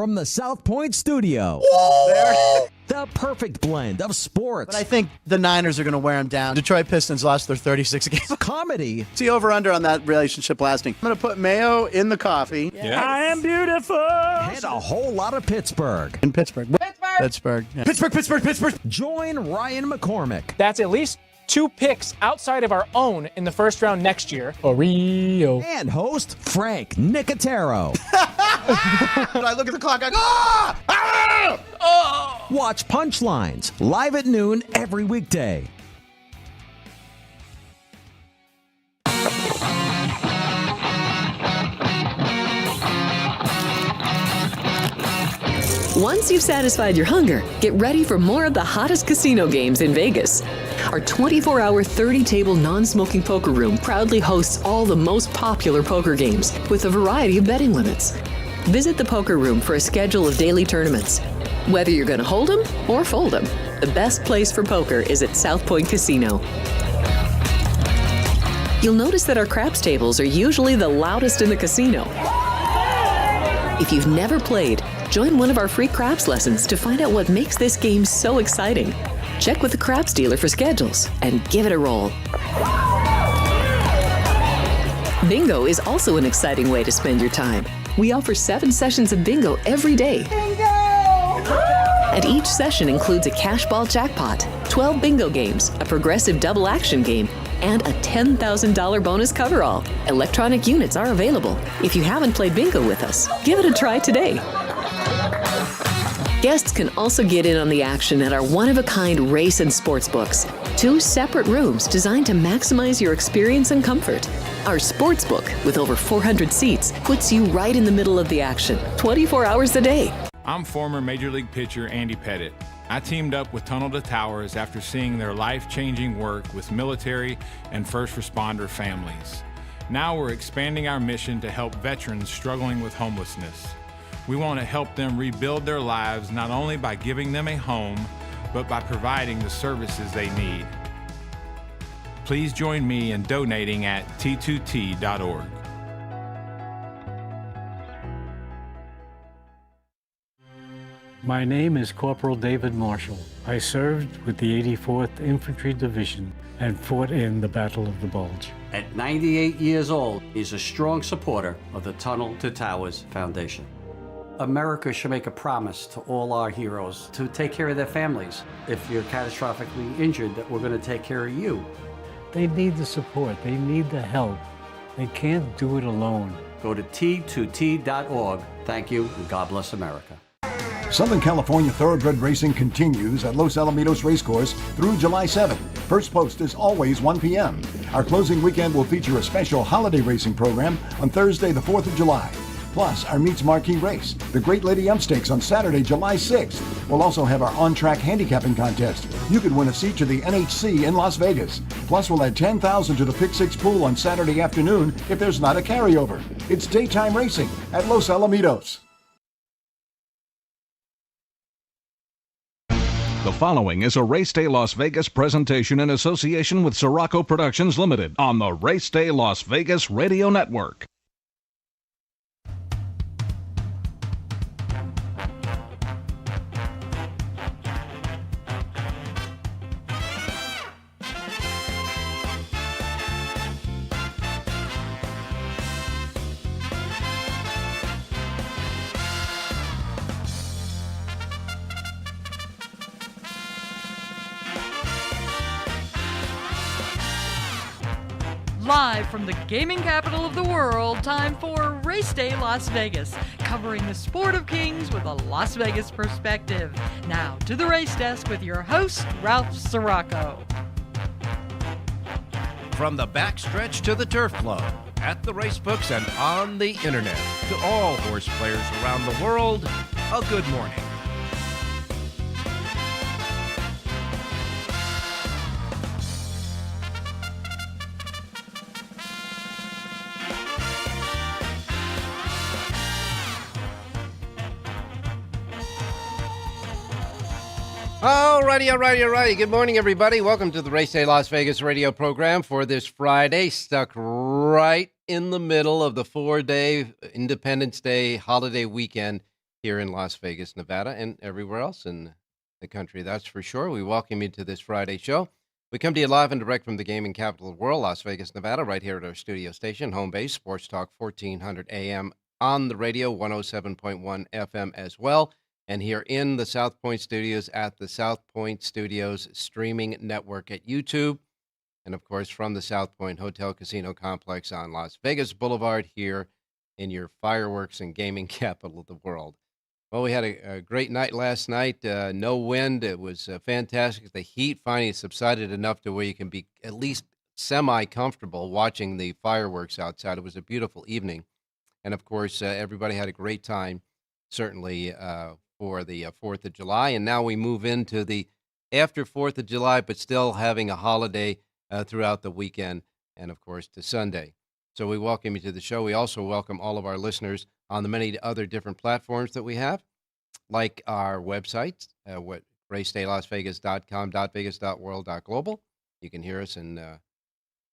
from the South Point studio. The perfect blend of sports. But I think the Niners are going to wear them down. Detroit Pistons lost their 36 games. Comedy. See over-under on that relationship lasting. I'm going to put mayo in the coffee. Yeah. I am beautiful. And a whole lot of Pittsburgh. In Pittsburgh. Pittsburgh. Yeah. Pittsburgh. Join Ryan McCormick. That's at least 2 picks outside of our own in the first round next year. Oreo. And host Frank Nicotero. I look at the clock, I go, ah! Ah! Oh! Watch Punchlines live at noon every weekday. Once you've satisfied your hunger, get ready for more of the hottest casino games in Vegas. Our 24-hour, 30-table non-smoking poker room proudly hosts all the most popular poker games with a variety of betting limits. Visit the poker room for a schedule of daily tournaments. Whether you're going to hold 'em or fold 'em, the best place for poker is at South Point Casino. You'll notice that our craps tables are usually the loudest in the casino. If you've never played, join one of our free craps lessons to find out what makes this game so exciting. Check with the craps dealer for schedules and give it a roll. Bingo is also an exciting way to spend your time. We offer 7 sessions of bingo every day. Bingo! And each session includes a cash ball jackpot, 12 bingo games, a progressive double action game, and a $10,000 bonus coverall. Electronic units are available. If you haven't played bingo with us, give it a try today. Guests can also get in on the action at our one-of-a-kind race and sports books, 2 separate rooms designed to maximize your experience and comfort. Our sports book, with over 400 seats, puts you right in the middle of the action, 24 hours a day. I'm former Major League pitcher Andy Pettitte. I teamed up with Tunnel to Towers after seeing their life-changing work with military and first responder families. Now we're expanding our mission to help veterans struggling with homelessness. We want to help them rebuild their lives not only by giving them a home, but by providing the services they need. Please join me in donating at t2t.org. My name is Corporal David Marshall. I served with the 84th Infantry Division and fought in the Battle of the Bulge. At 98 years old, he's a strong supporter of the Tunnel to Towers Foundation. America should make a promise to all our heroes to take care of their families. If you're catastrophically injured, that we're going to take care of you. They need the support. They need the help. They can't do it alone. Go to t2t.org. Thank you, and God bless America. Southern California Thoroughbred Racing continues at Los Alamitos Racecourse through July 7th. First post is always 1 p.m. Our closing weekend will feature a special holiday racing program on Thursday, the 4th of July. Plus, our meets marquee race, the Great Lady Ump Stakes on Saturday, July 6th. We'll also have our on-track handicapping contest. You could win a seat to the NHC in Las Vegas. Plus, we'll add $10,000 to the Pick 6 pool on Saturday afternoon if there's not a carryover. It's daytime racing at Los Alamitos. The following is a Race Day Las Vegas presentation in association with Siraco Productions Limited on the Race Day Las Vegas Radio Network. Live from the gaming capital of the world, time for Race Day Las Vegas, covering the sport of kings with a Las Vegas perspective. Now to the race desk with your host, Ralph Siraco. From the backstretch to the turf club, at the racebooks and on the internet, to all horse players around the world, a good morning. Alrighty. Good morning, everybody. Welcome to the Race Day Las Vegas radio program for this Friday, stuck right in the middle of the 4-day Independence Day holiday weekend here in Las Vegas, Nevada, and everywhere else in the country, that's for sure. We welcome you to this Friday show. We come to you live and direct from the gaming capital of the world, Las Vegas, Nevada, right here at our studio station, home base, Sports Talk 1400 AM on the radio, 107.1 FM as well, and here in the South Point Studios at the South Point Studios streaming network at YouTube, and of course from the South Point Hotel Casino Complex on Las Vegas Boulevard here in your fireworks and gaming capital of the world. Well, we had a great night last night. No wind. It was fantastic. The heat finally subsided enough to where you can be at least semi-comfortable watching the fireworks outside. It was a beautiful evening. And, of course, everybody had a great time, certainly for the 4th of July. And now we move into the after 4th of July, but still having a holiday throughout the weekend and, of course, to Sunday. So we welcome you to the show. We also welcome all of our listeners on the many other different platforms that we have, like our website, racedaylasvegas.com, .vegas.world.global. You can hear us in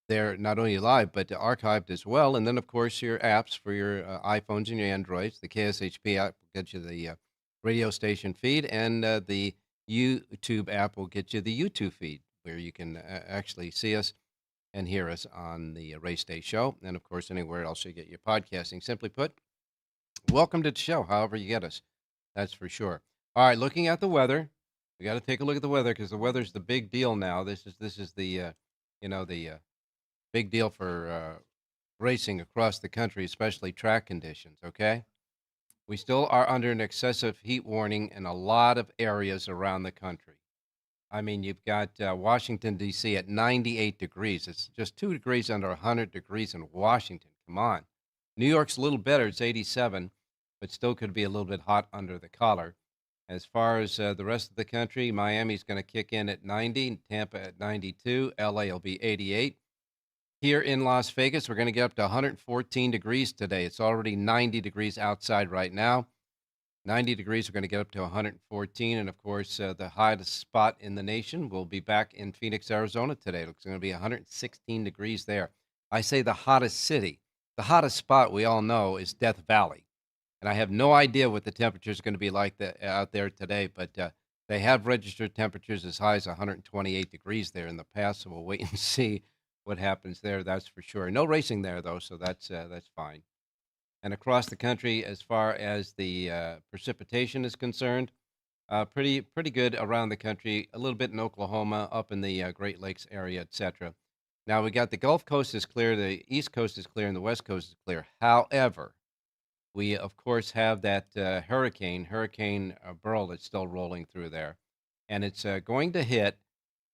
there not only live, but archived as well. And then, of course, your apps for your iPhones and your Androids. The KSHP app will get you the radio station feed, and the YouTube app will get you the YouTube feed, where you can actually see us and hear us on the Race Day show. And, of course, anywhere else you get your podcasting. Simply put, welcome to the show, however you get us. That's for sure. All right, looking at the weather, we got to take a look at the weather because the weather's the big deal now. This is the the big deal for racing across the country, especially track conditions. Okay, we still are under an excessive heat warning in a lot of areas around the country. I mean, you've got Washington, D.C. at 98 degrees. It's just 2 degrees under 100 degrees in Washington. Come on. New York's a little better. It's 87, but still could be a little bit hot under the collar. As far as the rest of the country, Miami's going to kick in at 90, Tampa at 92, L.A. will be 88. Here in Las Vegas, we're going to get up to 114 degrees today. It's already 90 degrees outside right now. 90 degrees, we're going to get up to 114. And, of course, the hottest spot in the nation will be back in Phoenix, Arizona today. It's going to be 116 degrees there. I say the hottest city. The hottest spot we all know is Death Valley. And I have no idea what the temperature is going to be like out there today, but they have registered temperatures as high as 128 degrees there in the past, so we'll wait and see what happens there, that's for sure. No racing there, though, so that's fine. And across the country, as far as the precipitation is concerned, pretty good around the country, a little bit in Oklahoma, up in the Great Lakes area, etc. Now, we got the Gulf Coast is clear, the East Coast is clear, and the West Coast is clear. However, we, of course, have that Hurricane Beryl that's still rolling through there. And it's going to hit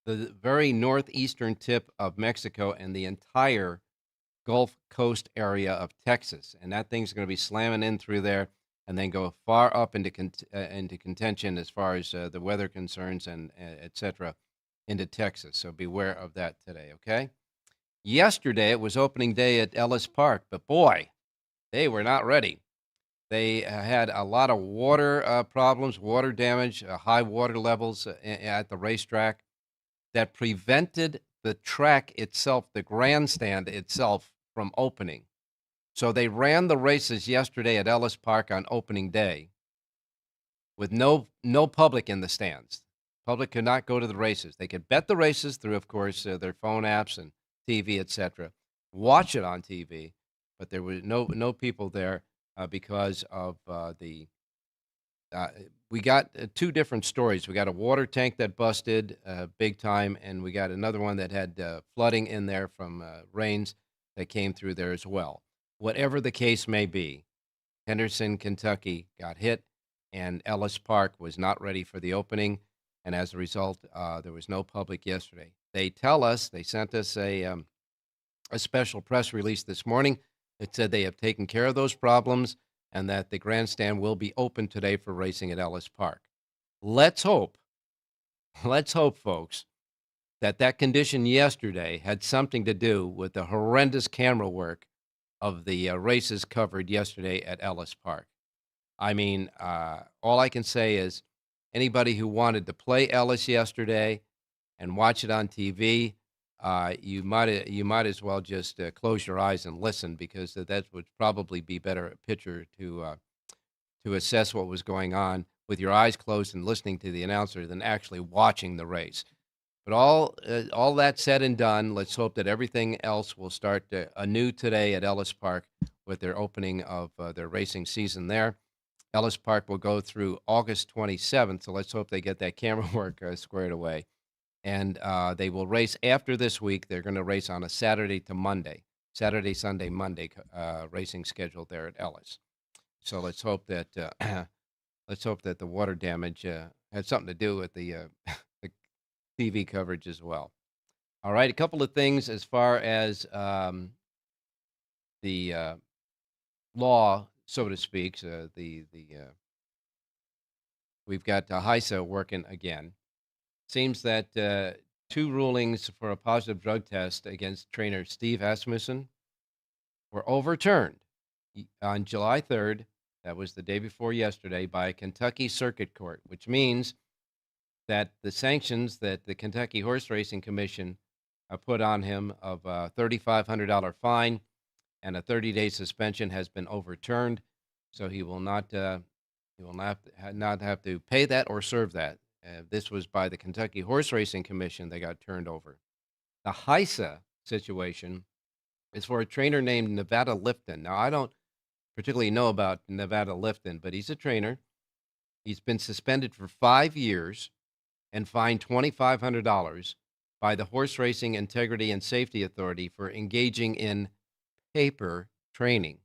the very northeastern tip of Mexico and the entire Gulf Coast area of Texas. And that thing's going to be slamming in through there and then go far up into contention as far as the weather concerns and et cetera into Texas. So beware of that today, okay? Yesterday, it was opening day at Ellis Park, but boy, they were not ready. They had a lot of water problems, water damage, high water levels at the racetrack that prevented the track itself, the grandstand itself, from opening. So they ran the races yesterday at Ellis Park on opening day with no public in the stands. Public could not go to the races. They could bet the races through, of course, their phone apps and TV, etc. Watch it on TV, but there were no people there because of we got two different stories. We got a water tank that busted big time, and we got another one that had flooding in there from rains that came through there as well. Whatever the case may be, Henderson, Kentucky got hit, and Ellis Park was not ready for the opening, and as a result, there was no public yesterday. They sent us a special press release this morning that said they have taken care of those problems and that the grandstand will be open today for racing at Ellis Park. Let's hope, folks, that condition yesterday had something to do with the horrendous camera work of the races covered yesterday at Ellis Park. I mean, all I can say is anybody who wanted to play Ellis yesterday and watch it on TV, you might as well just close your eyes and listen, because that would probably be better picture to to assess what was going on with your eyes closed and listening to the announcer than actually watching the race. But all that said and done, let's hope that everything else will start anew today at Ellis Park with their opening of their racing season there. Ellis Park will go through August 27th, so let's hope they get that camera work squared away. And they will race after this week. They're going to race on a Saturday to Monday, Saturday, Sunday, Monday racing schedule there at Ellis. So let's hope that the water damage had something to do with the TV coverage as well. All right, a couple of things as far as the law, so to speak. We've got HISA working again. Seems that 2 rulings for a positive drug test against trainer Steve Asmussen were overturned on July 3rd. That was the day before yesterday by a Kentucky Circuit Court, which means that the sanctions that the Kentucky Horse Racing Commission put on him of a $3,500 fine and a 30-day suspension has been overturned. So he will not have to pay that or serve that. This was by the Kentucky Horse Racing Commission that got turned over. The HISA situation is for a trainer named Nevada Lifton. Now, I don't particularly know about Nevada Lifton, but he's a trainer. He's been suspended for 5 years and fined $2,500 by the Horse Racing Integrity and Safety Authority for engaging in paper training.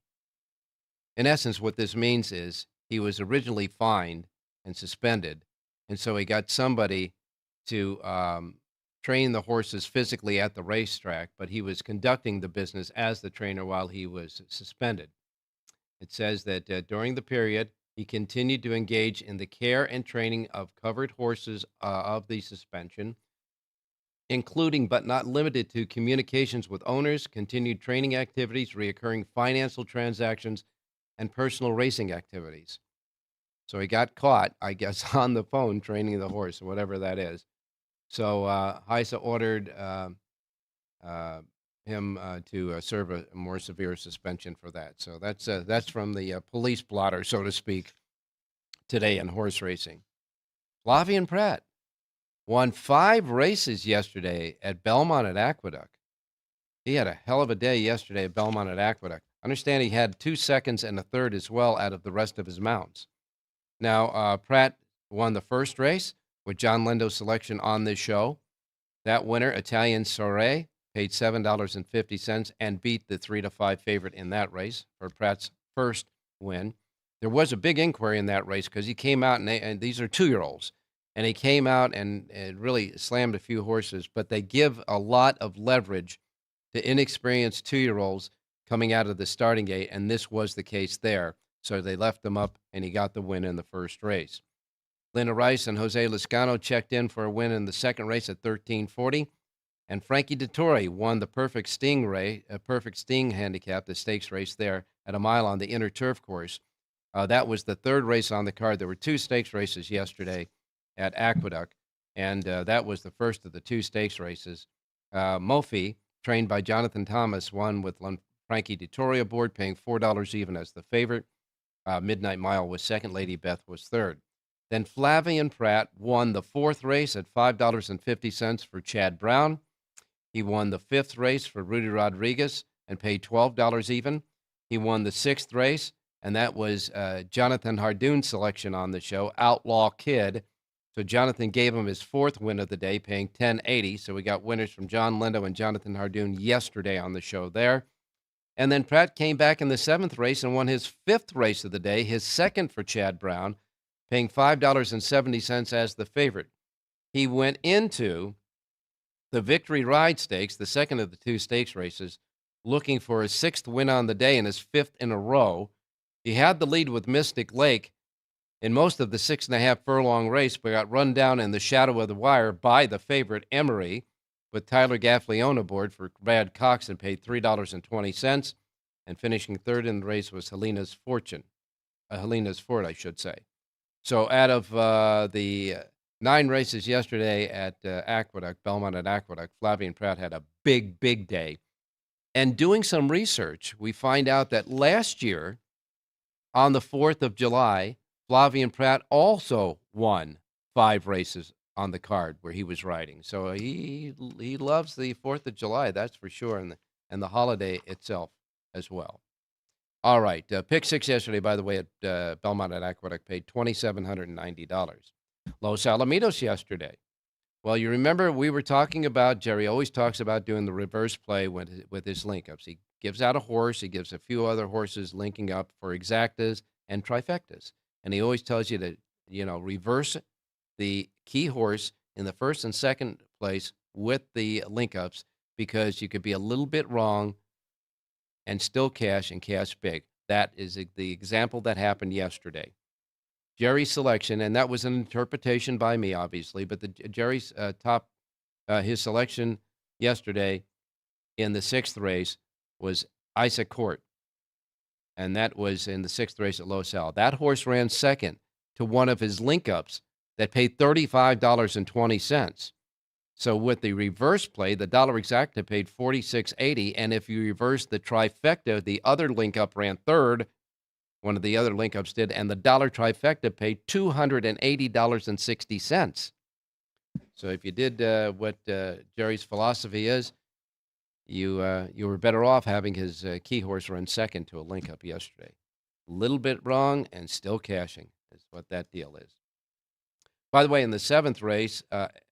In essence, what this means is he was originally fined and suspended, and so he got somebody to train the horses physically at the racetrack, but he was conducting the business as the trainer while he was suspended. It says that during the period, he continued to engage in the care and training of covered horses of the suspension, including but not limited to communications with owners, continued training activities, reoccurring financial transactions, and personal racing activities. So he got caught, I guess, on the phone training the horse, whatever that is. So HISA ordered him to serve a more severe suspension for that. So that's from the police blotter, so to speak, today in horse racing. Flavien Prat won 5 races yesterday at Belmont at Aqueduct. He had a hell of a day yesterday at Belmont at Aqueduct. I understand he had 2 seconds and a third as well out of the rest of his mounts. Now, Pratt won the first race with John Lindo's selection on this show. That winner, Italian Soiree, paid $7.50 and beat the 3-5 favorite in that race for Pratt's first win. There was a big inquiry in that race because he came out, and these are 2-year-olds, and he came out and really slammed a few horses, but they give a lot of leverage to inexperienced 2-year-olds coming out of the starting gate, and this was the case there. So they left him up, and he got the win in the first race. Linda Rice and Jose Lascano checked in for a win in the second race at 13:40, and Frankie Dettori won the Perfect Sting handicap, the stakes race there at a mile on the inner turf course. That was the third race on the card. There were 2 stakes races yesterday at Aqueduct, and that was the first of the 2 stakes races. Mofi, trained by Jonathan Thomas, won with Frankie Dettori aboard, paying $4 even as the favorite. Midnight Mile was second. Lady Beth was third. Then Flavien Prat won the 4th race at $5.50 for Chad Brown. He won the 5th race for Rudy Rodriguez and paid $12 even. He won the 6th race, and that was Jonathan Hardoon's selection on the show, Outlaw Kid. So Jonathan gave him his 4th win of the day, paying $10.80. So we got winners from John Lindo and Jonathan Hardoon yesterday on the show there. And then Pratt came back in the 7th race and won his 5th race of the day, his 2nd for Chad Brown, paying $5.70 as the favorite. He went into the Victory Ride Stakes, the second of the 2 stakes races, looking for his 6th win on the day and his 5th in a row. He had the lead with Mystic Lake in most of the 6.5 furlong race, but got run down in the shadow of the wire by the favorite, Emery, with Tyler Gaffleone aboard for Brad Cox and paid $3.20. And finishing third in the race was Helena's Fort, I should say. So out of the 9 races yesterday at Aqueduct, Belmont at Aqueduct, Flavien Prat had a big, big day. And doing some research, we find out that last year, on the 4th of July, Flavien Prat also won 5 races on the card where he was riding. So he loves the 4th of July, that's for sure, and the holiday itself as well. All right, pick 6 yesterday, by the way, at Belmont at Aqueduct paid $2,790. Los Alamitos yesterday. Well, you remember we were talking about, Jerry always talks about doing the reverse play with his link-ups. He gives out a horse, he gives a few other horses linking up for exactas and trifectas. And he always tells you to, reverse the key horse in the first and second place with the link-ups, because you could be a little bit wrong and still cash and cash big. That is the example that happened yesterday. Jerry's selection, and that was an interpretation by me, obviously, but Jerry's his selection yesterday in the 6th race was Isaac Court, and that was in the 6th race at Los Al. That horse ran second to one of his link-ups that paid $35.20. So with the reverse play, the dollar exacta paid $46.80, and if you reverse the trifecta, the other link-up ran third. One of the other link-ups did, and the dollar trifecta paid $280.60. So if you did what Jerry's philosophy is, you were better off having his key horse run second to a link-up yesterday. A little bit wrong and still cashing is what that deal is. By the way, in the 7th race,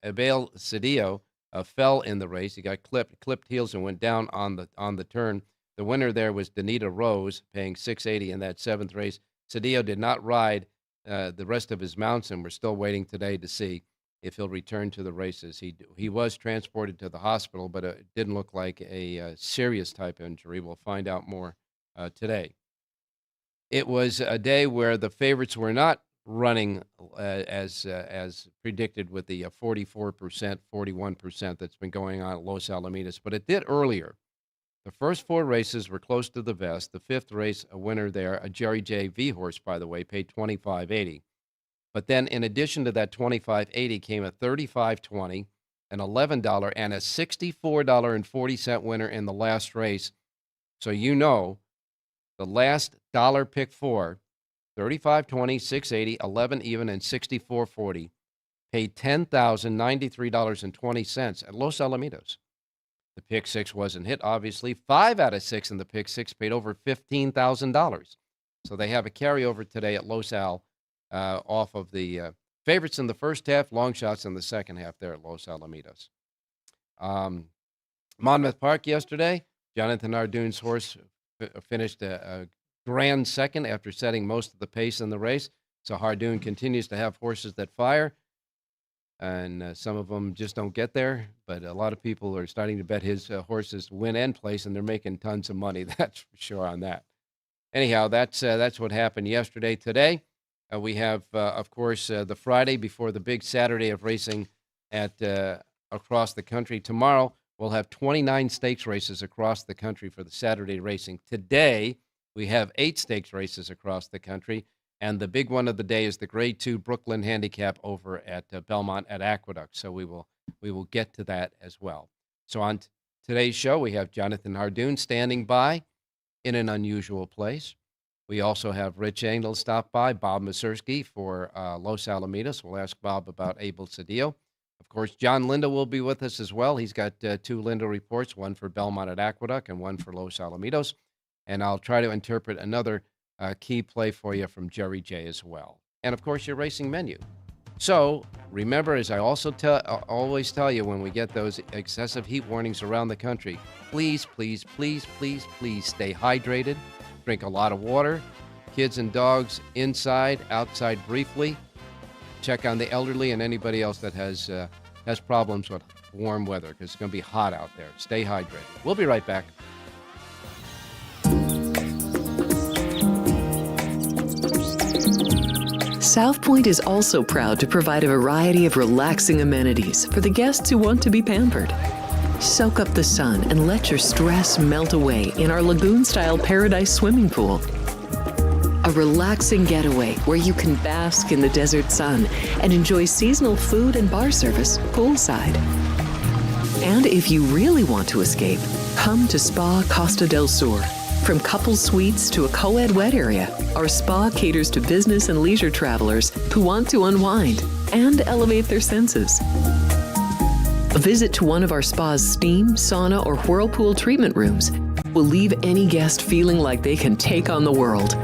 Abel Cedillo fell in the race. He got clipped heels and went down on the turn. The winner there was Danita Rose, paying $680 in that 7th race. Cedillo did not ride the rest of his mounts, and we're still waiting today to see if he'll return to the races. He was transported to the hospital, but it didn't look like a serious type injury. We'll find out more today. It was a day where the favorites were not running as predicted with the 44%, 41% that's been going on at Los Alamitos, but it did earlier. The first 4 races were close to the vest. The 5th race, a winner there, a Jerry J. V horse, by the way, paid $25.80. But then in addition to that $25.80 came a $35.20, an $11, and a $64.40 winner in the last race. So the last dollar pick 4, $35.20, $6.80, $11 even, and $64.40, paid $10,093.20 at Los Alamitos. The pick 6 wasn't hit, obviously. 5 out of 6 in the pick 6 paid over $15,000. So they have a carryover today at Los Al off of the favorites in the first half, long shots in the second half there at Los Alamitos. Monmouth Park yesterday, Jonathan Arduin's horse finished a grand second after setting most of the pace in the race. So Hardoon continues to have horses that fire. And some of them just don't get there, but a lot of people are starting to bet his horses win and place, and they're making tons of money. That's for sure on that. Anyhow, that's what happened yesterday. Today, we have, of course, the Friday before the big Saturday of racing at across the country. Tomorrow, we'll have 29 stakes races across the country for the Saturday racing. Today, we have 8 stakes races across the country. And the big one of the day is the Grade 2 Brooklyn Handicap over at Belmont at Aqueduct. So we will get to that as well. So on today's show, we have Jonathan Hardoon standing by in an unusual place. We also have Rich Angel stop by, Bob Masurski for Los Alamitos. We'll ask Bob about Abel Cedillo. Of course, John Linda will be with us as well. He's got 2 Linda reports, one for Belmont at Aqueduct and one for Los Alamitos. And I'll try to interpret another key play for you from Jerry J as well. And, of course, your racing menu. So, remember, as I also always tell you when we get those excessive heat warnings around the country, please, please, please, please, please stay hydrated. Drink a lot of water. Kids and dogs inside, outside briefly. Check on the elderly and anybody else that has problems with warm weather, because it's going to be hot out there. Stay hydrated. We'll be right back. South Point is also proud to provide a variety of relaxing amenities for the guests who want to be pampered. Soak up the sun and let your stress melt away in our lagoon-style Paradise swimming pool. A relaxing getaway where you can bask in the desert sun and enjoy seasonal food and bar service poolside. And if you really want to escape, come to Spa Costa del Sur. From couple suites to a co-ed wet area, our spa caters to business and leisure travelers who want to unwind and elevate their senses. A visit to one of our spa's steam, sauna, or whirlpool treatment rooms will leave any guest feeling like they can take on the world.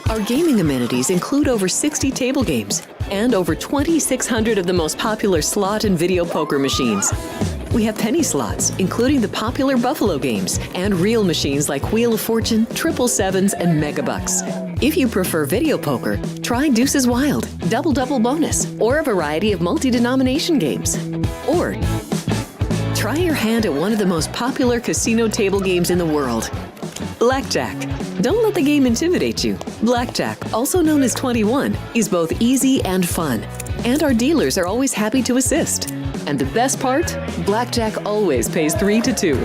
Our gaming amenities include over 60 table games and over 2,600 of the most popular slot and video poker machines. We have penny slots, including the popular Buffalo games, and real machines like Wheel of Fortune, Triple Sevens, and Megabucks. If you prefer video poker, try Deuces Wild, Double Double Bonus, or a variety of multi-denomination games. Or try your hand at one of the most popular casino table games in the world, Blackjack. Don't let the game intimidate you. Blackjack, also known as 21, is both easy and fun. And our dealers are always happy to assist. And the best part? Blackjack always pays 3 to 2.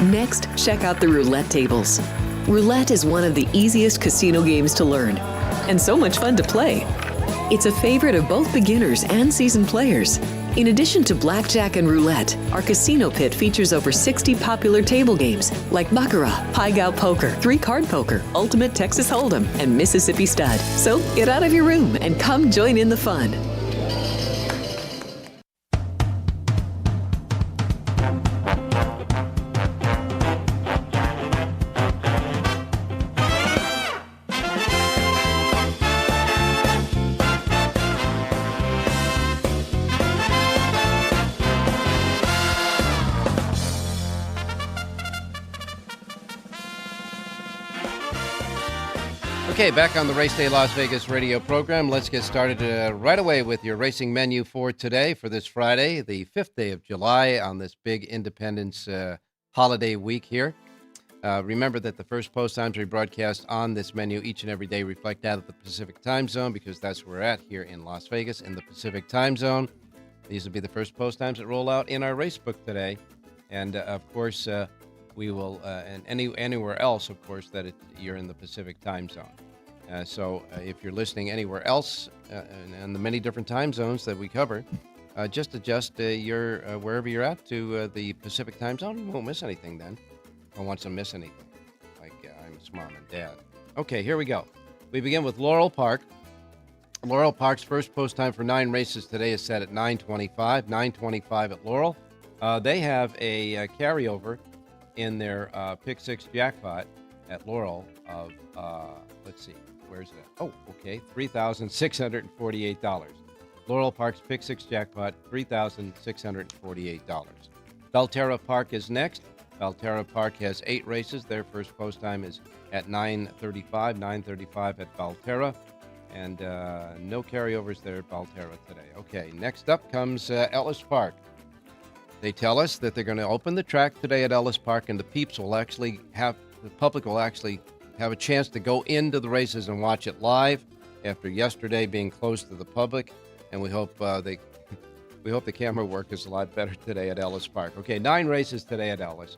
Next, check out the roulette tables. Roulette is one of the easiest casino games to learn, and so much fun to play. It's a favorite of both beginners and seasoned players. In addition to blackjack and roulette, our casino pit features over 60 popular table games like Baccarat, Pai-Gow Poker, 3-Card Poker, Ultimate Texas Hold'em, and Mississippi Stud. So get out of your room and come join in the fun. Okay, back on the Race Day Las Vegas radio program. Let's get started right away with your racing menu for today, for this Friday, the 5th day of July, on this big Independence holiday week here. Remember that the first post times we broadcast on this menu each and every day reflect out of the Pacific time zone, because that's where we're at here in Las Vegas in the Pacific time zone. These will be the first post times that roll out in our race book today. And, of course, we will, and anywhere else, of course, that you're in the Pacific time zone. So if you're listening anywhere else in the many different time zones that we cover, just adjust your wherever you're at to the Pacific time zone. You won't miss anything then. I want to miss anything, like I'm his mom and dad. Okay, here we go. We begin with Laurel Park. Laurel Park's first post time for 9 races today is set at 9:25. 9:25 at Laurel. They have a carryover in their Pick 6 jackpot at Laurel of, let's see. Where's that? Oh, okay, $3,648. Laurel Park's Pick 6 jackpot, $3,648. Belterra Park is next. Belterra Park has 8 races. Their first post time is at 9:35. 9:35 at Belterra. And no carryovers there at Belterra today. Okay, next up comes Ellis Park. They tell us that they're going to open the track today at Ellis Park, and the public will actually have a chance to go into the races and watch it live after yesterday being closed to the public. And we hope the camera work is a lot better today at Ellis Park. Okay, 9 races today at Ellis.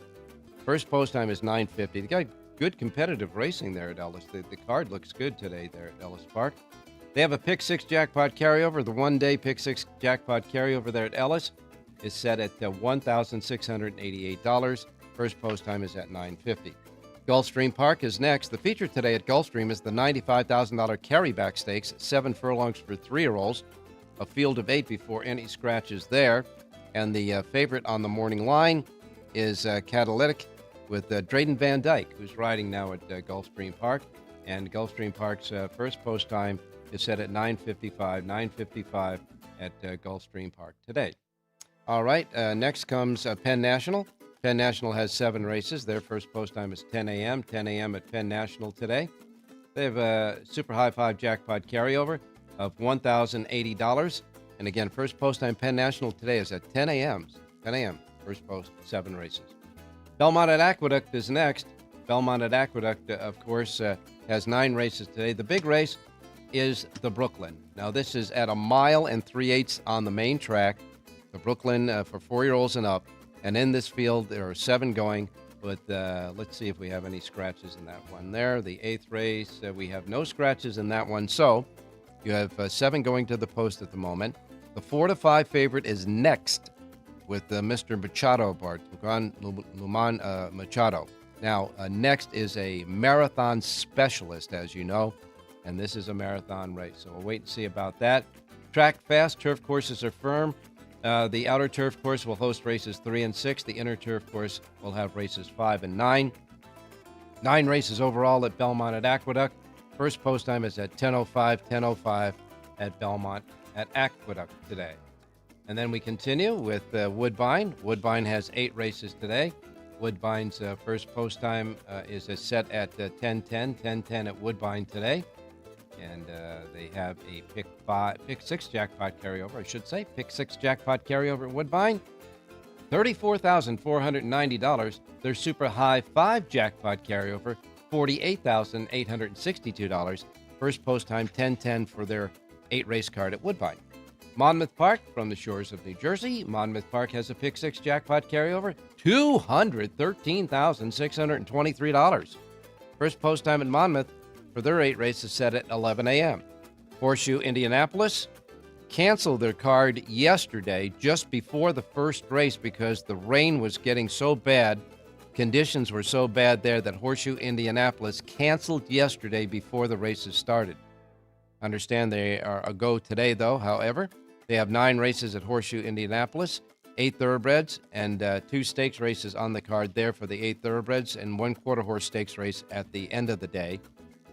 First post time is 9:50. They got good competitive racing there at Ellis. The card looks good today there at Ellis Park. They have a Pick 6 jackpot carryover. The one-day Pick 6 jackpot carryover there at Ellis is set at $1,688. First post time is at 9:50. Gulfstream Park is next. The feature today at Gulfstream is the $95,000 carryback stakes, 7 furlongs for 3-year-olds, a field of 8 before any scratches there. And the favorite on the morning line is Catalytic with Drayden Van Dyke, who's riding now at Gulfstream Park. And Gulfstream Park's first post time is set at 9:55. 9:55 at Gulfstream Park today. All right, next comes Penn National. Penn National has 7 races. Their first post time is 10 a.m. 10 a.m. at Penn National today. They have a Super High 5 jackpot carryover of $1,080. And again, first post time Penn National today is at 10 a.m. 10 a.m. First post, 7 races. Belmont at Aqueduct is next. Belmont at Aqueduct, of course, has 9 races today. The big race is the Brooklyn. Now, this is at 1 mile and 3/8 on the main track. The Brooklyn for 4-year-olds and up. And in this field, there are 7 going, but let's see if we have any scratches in that one there. The 8th race, we have no scratches in that one. So you have 7 going to the post at the moment. The 4-5 favorite is Next with Mr. Machado Bart, Juan Luman Machado. Now, Next is a marathon specialist, as you know, and this is a marathon race. So we'll wait and see about that. Track fast, turf courses are firm. The outer turf course will host races 3 and 6. The inner turf course will have races 5 and 9. 9 races overall at Belmont at Aqueduct. First post time is at 10:05 at Belmont at Aqueduct today. And then we continue with Woodbine. Woodbine has 8 races today. Woodbine's first post time is set at 10:10 at Woodbine today. And they have a pick 6 jackpot carryover, I should say. Pick 6 jackpot carryover at Woodbine. $34,490. Their super high 5 jackpot carryover, $48,862. First post time 10:10 for their 8 race card at Woodbine. Monmouth Park from the shores of New Jersey. Monmouth Park has a pick 6 jackpot carryover, $213,623. First post time at Monmouth for their 8 races set at 11 a.m. Horseshoe Indianapolis canceled their card yesterday just before the first race because the rain was getting so bad. Conditions were so bad there that Horseshoe Indianapolis canceled yesterday before the races started. Understand they are a go today, though. However, they have 9 races at Horseshoe Indianapolis, 8 thoroughbreds, and 2 stakes races on the card there for the 8 thoroughbreds, and 1 quarter horse stakes race at the end of the day.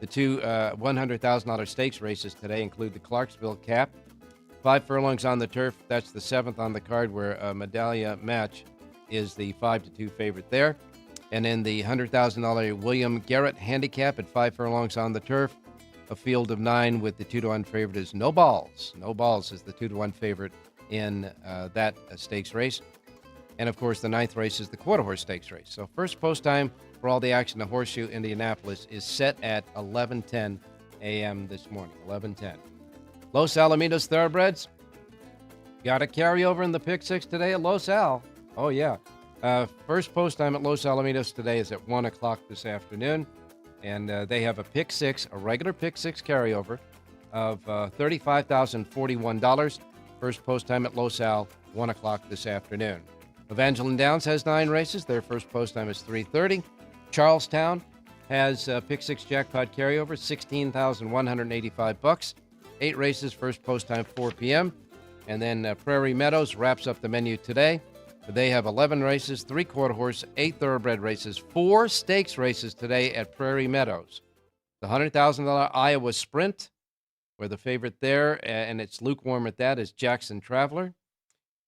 The 2 $100,000 stakes races today include the Clarksville Cap, 5 furlongs on the turf. That's the 7th on the card, where Medallia Match is the 5-2 favorite there. And in the $100,000 William Garrett Handicap at 5 furlongs on the turf, a field of 9 with the 2-1 favorite is No Balls. No Balls is the 2-1 favorite in that stakes race. And, of course, the 9th race is the quarter horse stakes race. So first post time for all the action at Horseshoe Indianapolis is set at 11:10 a.m. this morning, 11:10. Los Alamitos Thoroughbreds got a carryover in the pick 6 today at Los Al. Oh, yeah. First post time at Los Alamitos today is at 1 o'clock this afternoon. And they have a pick 6, a regular pick 6 carryover of $35,041. First post time at Los Al, 1 o'clock this afternoon. Evangeline Downs has 9 races. Their first post time is 3:30. Charlestown has a pick 6 jackpot carryover, $16,185. 8 races, first post time 4 p.m. And then Prairie Meadows wraps up the menu today. They have 11 races, 3 quarter horse, 8 thoroughbred races, 4 stakes races today at Prairie Meadows. The $100,000 Iowa Sprint, where the favorite there, and it's lukewarm at that, is Jackson Traveler.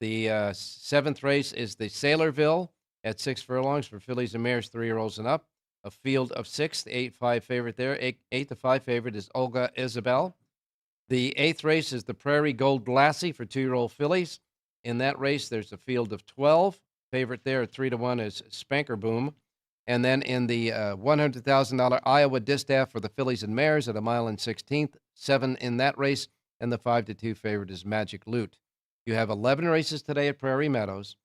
The 7th race is the Sailorville at 6 furlongs for fillies and mares, 3-year-olds and up. A field of 6, the 8-5 favorite there. 8-5 favorite is Olga Isabel. The 8th race is the Prairie Gold Lassie for 2-year-old fillies. In that race, there's a field of 12. Favorite there at 3-1 is Spanker Boom. And then in the $100,000 Iowa Distaff for the fillies and mares at 1 mile and 16th, 7 in that race, and the 5-2 favorite is Magic Loot. You have 11 races today at Prairie Meadows,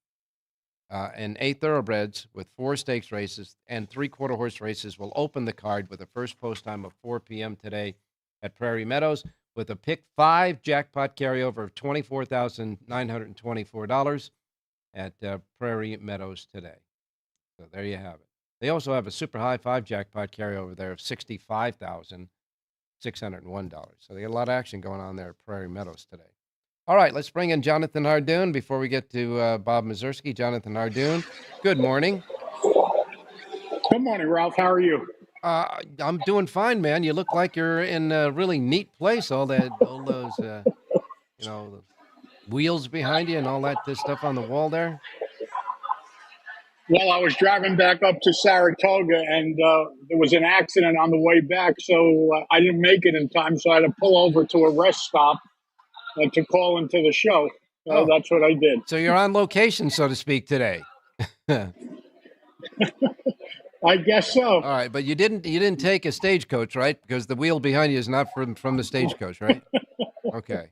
and 8 thoroughbreds with 4 stakes races, and 3 quarter horse races will open the card with a first post time of 4 p.m. today at Prairie Meadows, with a pick 5 jackpot carryover of $24,924 at Prairie Meadows today. So there you have it. They also have a super high 5 jackpot carryover there of $65,601. So they got a lot of action going on there at Prairie Meadows today. All right, let's bring in Jonathan Hardoon before we get to Bob Mazursky. Jonathan Hardoon, good morning. Good morning, Ralph. How are you? I'm doing fine, man. You look like you're in a really neat place. All those, the wheels behind you and all that stuff on the wall there. Well, I was driving back up to Saratoga, and there was an accident on the way back, so I didn't make it in time. So I had to pull over to a rest stop to call into the show. That's what I did. So you're on location, so to speak, today. I guess so. All right, but you didn't take a stagecoach, right? Because the wheel behind you is not from the stagecoach, right? Okay.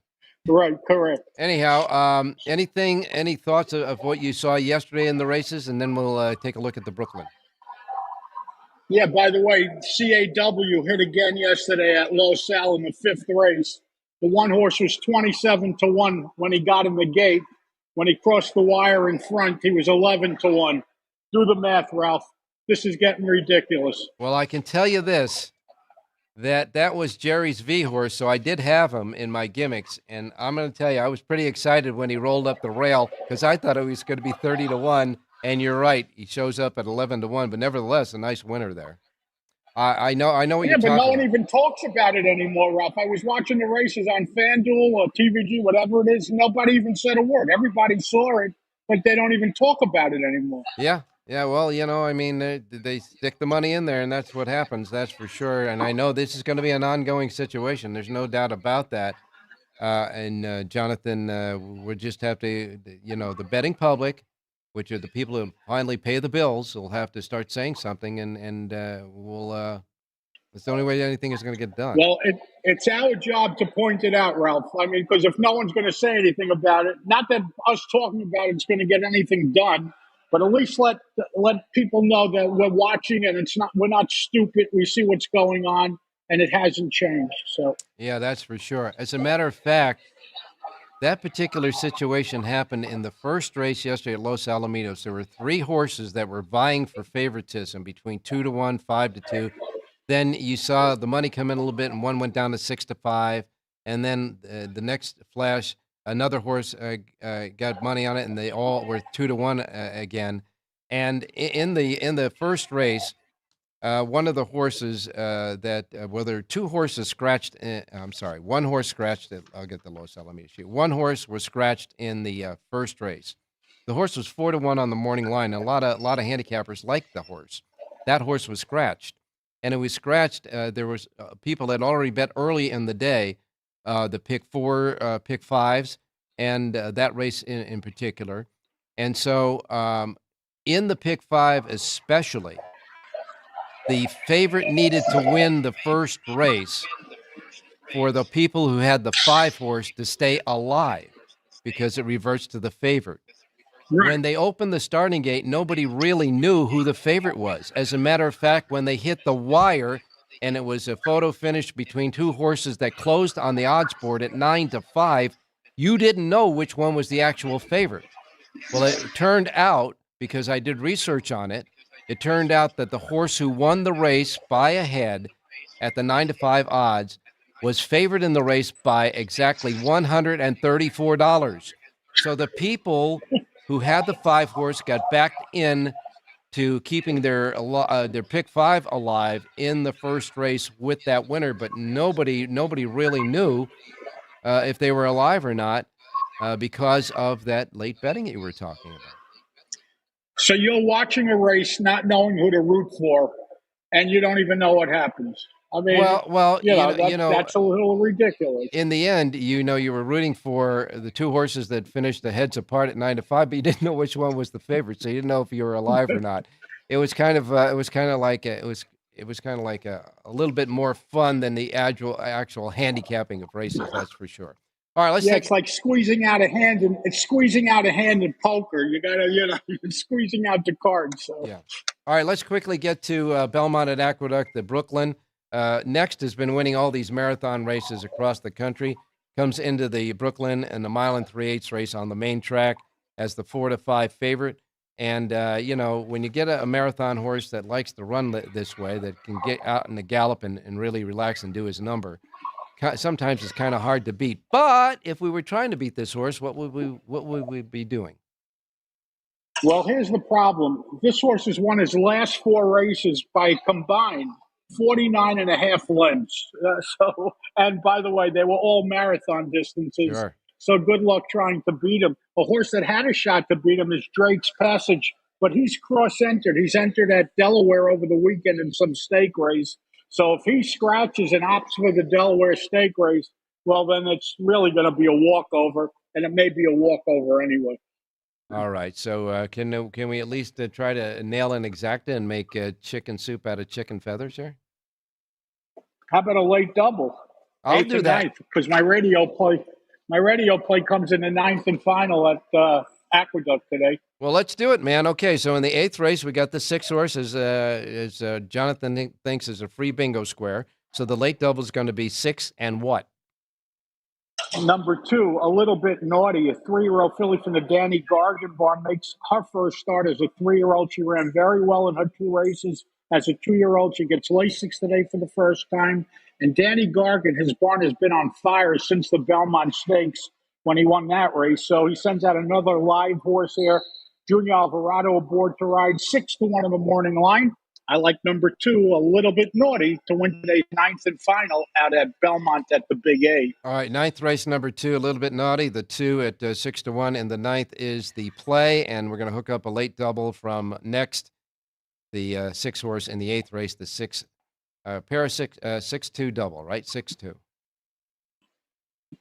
Right, correct. Anyhow, any thoughts of what you saw yesterday in the races, and then we'll take a look at the Brooklyn. Yeah, by the way, CAW hit again yesterday at Los Al in the 5th race. The one horse was 27-1 when he got in the gate. When he crossed the wire in front, he was 11-1. Do the math, Ralph. This is getting ridiculous. Well, I can tell you this, that was Jerry's V horse, so I did have him in my gimmicks, and I'm going to tell you, I was pretty excited when he rolled up the rail because I thought it was going to be 30-1, and you're right, he shows up at 11-1, but nevertheless, a nice winner there. I know what you're talking about. Yeah, but no one even talks about it anymore, Ralph. I was watching the races on FanDuel or TVG, whatever it is. Nobody even said a word. Everybody saw it, but they don't even talk about it anymore. Yeah. Well, I mean, they stick the money in there, and that's what happens. That's for sure. And I know this is going to be an ongoing situation. There's no doubt about that. And Jonathan, we just have to, the betting public, which are the people who finally pay the bills, will have to start saying something, and we'll. It's the only way anything is going to get done. Well, it's our job to point it out, Ralph. I mean, because if no one's going to say anything about it, not that us talking about it's going to get anything done, but at least let people know that we're watching and we're not stupid. We see what's going on, and it hasn't changed. So yeah, that's for sure. As a matter of fact, that particular situation happened in the first race yesterday at Los Alamitos. There were 3 horses that were vying for favoritism between 2-1, 5-2. Then you saw the money come in a little bit, and one went down to 6-5. And then the next flash, another horse got money on it, and they all were 2-1 again. And in the first race, one of the horses there were 2 horses scratched. One horse scratched. I'll get the Los Alamitos sheet. One horse was scratched in the first race. The horse was 4-1 on the morning line. And a lot of handicappers liked the horse. That horse was scratched, and it was scratched. There was people that already bet early in the day, the pick 4, pick 5s, and that race in particular. And so in the pick 5 especially, the favorite needed to win the first race for the people who had the 5 horse to stay alive because it reverts to the favorite. Right. When they opened the starting gate, nobody really knew who the favorite was. As a matter of fact, when they hit the wire and it was a photo finish between 2 horses that closed on the odds board at 9-5, you didn't know which one was the actual favorite. Well, it turned out, because I did research on it, it turned out that the horse who won the race by a head at the 9-5 odds was favored in the race by exactly $134. So the people who had the 5 horse got backed in to keeping their pick 5 alive in the first race with that winner, but nobody really knew if they were alive or not because of that late betting that you were talking about. So you're watching a race not knowing who to root for, and you don't even know what happens. I mean, well, that's a little ridiculous. In the end, you were rooting for the 2 horses that finished the heads apart at 9-5, but you didn't know which one was the favorite, so you didn't know if you were alive or not. It was kind of like a little bit more fun than the actual handicapping of races. That's for sure. All right, it's like squeezing out a hand, and it's squeezing out a hand in poker. You gotta, you're squeezing out the cards. So. Yeah. All right, let's quickly get to Belmont at Aqueduct, the Brooklyn. Next has been winning all these marathon races across the country. Comes into the Brooklyn and the mile and 3/8 race on the main track as the 4-5 favorite. And when you get a marathon horse that likes to run this way, that can get out in the gallop and really relax and do his number, sometimes it's kind of hard to beat. But if we were trying to beat this horse, what would we be doing? Well, here's the problem. This horse has won his last 4 races by combined 49.5 lengths. And by the way, they were all marathon distances. Sure. So good luck trying to beat him. A horse that had a shot to beat him is Drake's Passage, but he's cross-entered. He's entered at Delaware over the weekend in some stake race. So if he scratches and opts for the Delaware stake race, well, then it's really going to be a walkover, and it may be a walkover anyway. All right. So can we at least try to nail an exacta and make chicken soup out of chicken feathers here? How about a late double? I'll do that because my radio play comes in the 9th and final at Aqueduct today. Well, let's do it, man. Okay, so in the 8th race, we got the 6 horse, as Jonathan thinks is a free bingo square. So the late double is going to be 6 and what? Number 2, A Little Bit Naughty, a 3-year-old filly from the Danny Gargan barn, makes her first start as a 3-year-old. She ran very well in her 2 races. As a 2-year-old, she gets Lasix today for the first time. And Danny Gargan, his barn has been on fire since the Belmont Stakes when he won that race. So he sends out another live horse here. Junior Alvarado aboard to ride 6-1 in the morning line. I like number 2, A Little Bit Naughty, to win today's 9th and final out at Belmont at the Big A. All right, 9th race, number 2, A Little Bit Naughty. The 2 at 6-1, and the 9th is the play, and we're going to hook up a late double from next, the 6 horse in the 8th race, the 6 pair of 6-2 double, right? 6-2.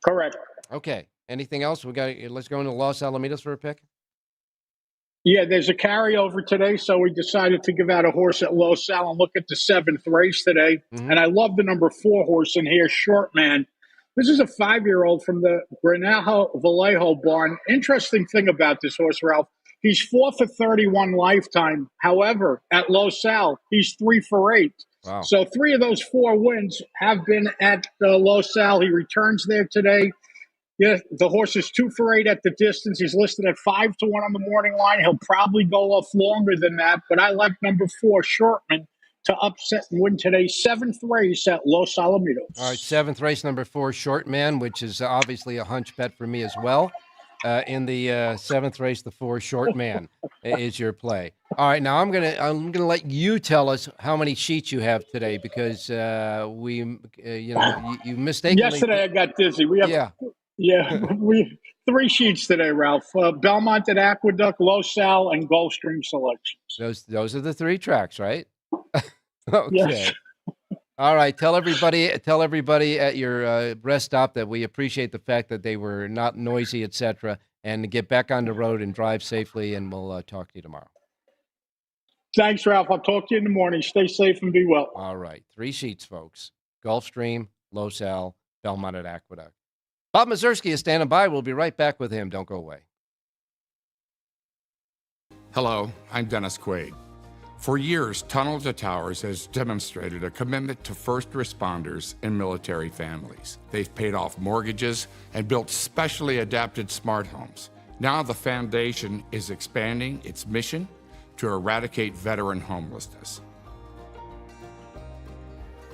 Correct. Okay. Anything else? Let's go into Los Alamitos for a pick. Yeah, there's a carryover today, so we decided to give out a horse at Los Al and look at the 7th race today. Mm-hmm. And I love the number 4 horse in here, Short Man. This is a 5-year-old from the Granajo Vallejo barn. Interesting thing about this horse, Ralph, he's 4 for 31 lifetime. However, at Los Al, he's 3 for 8. Wow. So 3 of those 4 wins have been at Los Al. He returns there today. Yeah, the horse is 2 for 8 at the distance. He's listed at 5-1 on the morning line. He'll probably go off longer than that, but I like number 4, Shortman, to upset and win today's 7th race at Los Alamitos. All right, 7th race, number 4, Short Man, which is obviously a hunch bet for me as well. In the 7th race, the 4, Short Man is your play. All right, now I'm gonna let you tell us how many sheets you have today, because you mistakenly. Yesterday I got dizzy. We have. Yeah, we 3 sheets today, Ralph. Belmont at Aqueduct, Los Al, and Gulfstream selections. Those are the 3 tracks, right? Okay. Yes. All right. Tell everybody at your rest stop that we appreciate the fact that they were not noisy, etc., and get back on the road and drive safely. And we'll talk to you tomorrow. Thanks, Ralph. I'll talk to you in the morning. Stay safe and be well. All right. 3 sheets, folks. Gulfstream, Los Al, Belmont at Aqueduct. Bob Mazursky is standing by. We'll be right back with him. Don't go away. Hello, I'm Dennis Quaid. For years, Tunnel to Towers has demonstrated a commitment to first responders and military families. They've paid off mortgages and built specially adapted smart homes. Now the foundation is expanding its mission to eradicate veteran homelessness.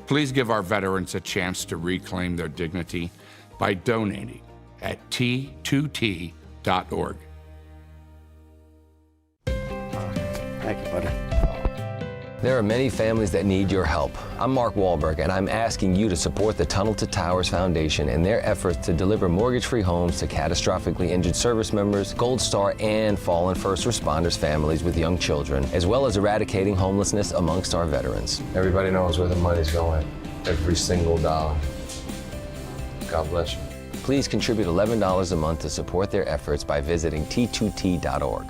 Please give our veterans a chance to reclaim their dignity by donating at t2t.org. Thank you, buddy. There are many families that need your help. I'm Mark Wahlberg, and I'm asking you to support the Tunnel to Towers Foundation in their efforts to deliver mortgage-free homes to catastrophically injured service members, Gold Star, and fallen first responders families with young children, as well as eradicating homelessness amongst our veterans. Everybody knows where the money's going. Every single dollar. God bless you. Please contribute $11 a month to support their efforts by visiting t2t.org.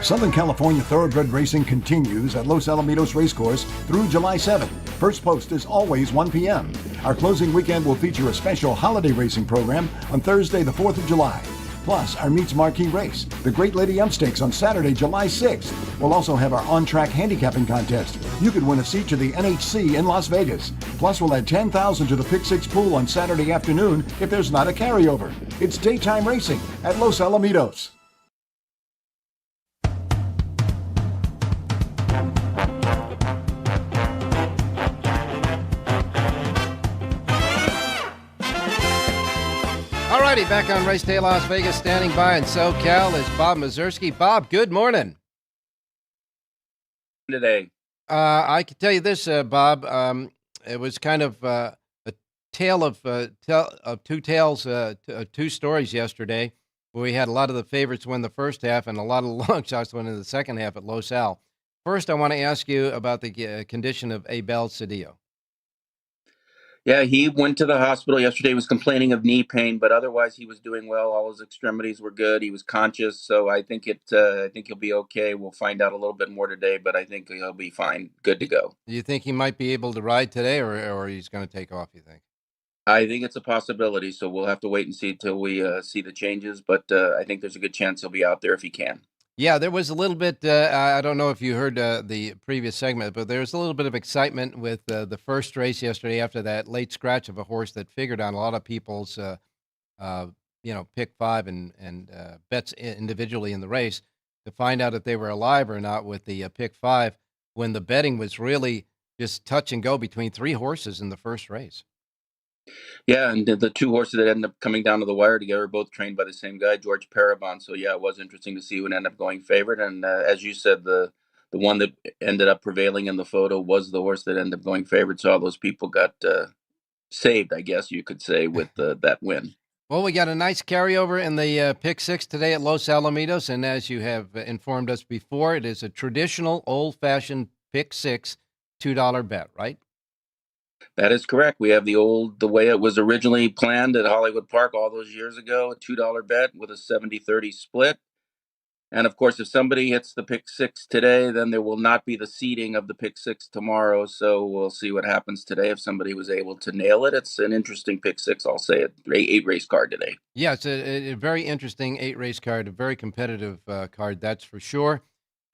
Southern California Thoroughbred Racing continues at Los Alamitos Racecourse through July 7th. First post is always 1 p.m. Our closing weekend will feature a special holiday racing program on Thursday, the 4th of July. Plus, our meets marquee race, the Great Lady Ump Stakes, on Saturday, July 6th. We'll also have our on-track handicapping contest. You could win a seat to the NHC in Las Vegas. Plus, we'll add $10,000 to the Pick 6 pool on Saturday afternoon if there's not a carryover. It's daytime racing at Los Alamitos. Alrighty, back on Race Day Las Vegas. Standing by in SoCal is Bob Mazursky. Bob, good morning. Today, I can tell you this, Bob. It was kind of a tale of two tales, 2 stories yesterday. Where we had a lot of the favorites win the first half and a lot of long shots win in the second half at Los Al. First, I want to ask you about the condition of Abel Cedillo. yeah, he went to the hospital yesterday. He was complaining of knee pain, but otherwise he was doing well. All his extremities were good. He was conscious, so I think he'll be okay. We'll find out a little bit more today, but I think he'll be fine, good to go. Do you think he might be able to ride today, or he's going to take off? You think? I think it's a possibility, so we'll have to wait and see till we see the changes. But I think there's a good chance he'll be out there if he can. Yeah, there was a little bit. I don't know if you heard the previous segment, but there was a little bit of excitement with the first race yesterday after that late scratch of a horse that figured on a lot of people's, uh, pick five and bets individually in the race to find out if they were alive or not with the pick five when the betting was really just touch and go between three horses in the first race. Yeah, and the two horses that ended up coming down to the wire together, both trained by the same guy, George Parabon. So yeah, it was interesting to see who ended up going favorite. And as you said, the one that ended up prevailing in the photo was the horse that ended up going favorite. So all those people got saved, I guess you could say, with that win. Well, we got a nice carryover in the pick six today at Los Alamitos, and as you have informed us before, it is a traditional old-fashioned pick six $2 bet, right? That is correct. We have the way it was originally planned at Hollywood Park all those years ago, a $2 bet with a 70-30 split. And of course, if somebody hits the pick six today, then there will not be the seeding of the pick six tomorrow. So we'll see what happens today. If somebody was able to nail it, it's an interesting pick six. I'll say it. 8 race card today. Yeah, it's a very interesting 8 race card, a very competitive card, that's for sure.